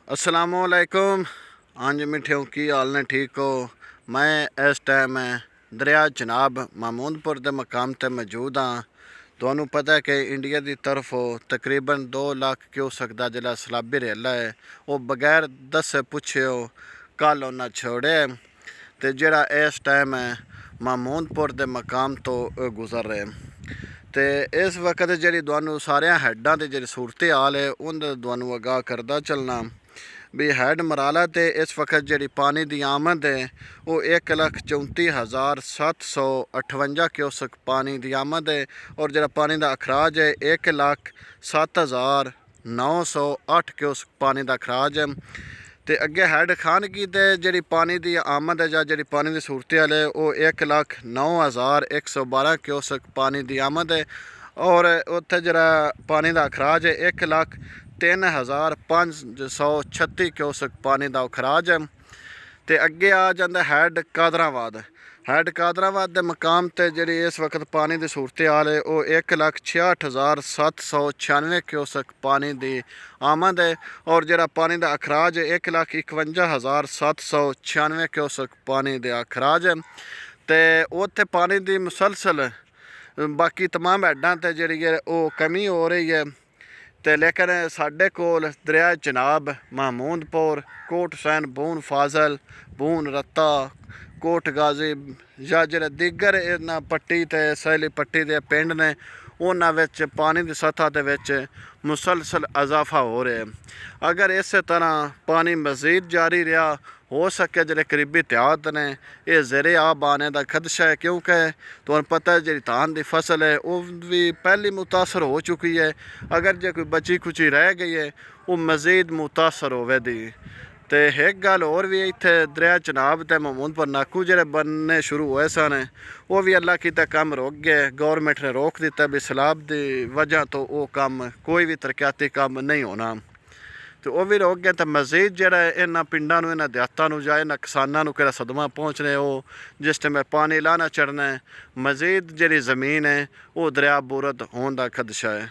अस्सलामुअलैकुम। हाँ जी मिठियों, की हाल ने? ठीक हो? मैं इस टाइम दरिया चनाब महमूदपुर के मकाम पर मौजूद हाँ। तो पता है कि इंडिया की तरफों तकरीबन 2 लाख क्यूसेक का जिला सैलाबी रेला है वो बगैर दसे पुछे कल उन्हें छोड़े तो जरा इस टाइम महमूदपुर के मकाम तो गुजर रहे। तो इस वक्त जी तुहानू सारे हैडा की जी सूरत हाल है उन्हें तुहानू आगाह करता चलना भी हैड मराला तो इस वक्त जी पानी की आमद है वो 1,34,758 क्यूसेक पानी की आमद है और जो पानी का अखराज है 1,07,908 क्यूसेक पानी का अखराज है। तो अगे हैड खानगी तो जी पानी की आमद है जी पानी की सूरत हाल है वो 1,09,112 क्यूसेक पानी की आमद है और उत्थे जरा पानी का अखराज है 1,03,536 क्यूसेक पानी का अखराज है। तो अगे आ जाता हैड कादराबाद। हैड कादराबाद के मकाम पर जी इस वक्त पानी की सूरत हाल है वो 1,66,796 क्यूसेक पानी की आमद है और जरा पानी का अखराज है 1,51,796 क्यूसेक पानी का अखराज है। तो उत्थे पानी की मुसलसल बाकी तमाम हैडा तो जी कमी हो रही है। तो लेकिन साढ़े कोल दरिया चनाब महमूदपुर कोट हुसैन बून फाजल बून रत्ता कोट गाजी या जो दीगर इन्होंने पट्टी तो सैली पट्टी के पिंड ने उन्होंने पानी की सतह के मुसलसल इजाफा हो रहा है। अगर इस तरह पानी मज़ीद जारी रहा हो सके जो करीबी त्यात ने यह ज़ेरे आब आने का खदशा है क्योंकि तुहानू पता है जी धान की फसल है वो भी पहली मुतासर हो चुकी है। अगर जो कोई बची खुची रह गई है वो मज़ीद मुतासर होवेगी। तो एक गल होर भी इत्थे दरिया चनाब ते महमूदपुर नाकू जो बनने शुरू हुए सन वो भी अल्लाह की कम रुक गए। गौरमेंट ने रोक दिता भी सैलाब की वजह तो वो कम कोई भी तरक्याती कम नहीं होना। तो वह भी रोक गए तो मज़ीद जोड़ा इन्होंने पिंडा इन्होंने देहातों या इन्होंने किसानों को सदमा पहुँचने वो जिस टाइम पानी लाना चढ़ना है मज़ीद जी ज़मीन है वो दरिया बुरद होने का खदशा है।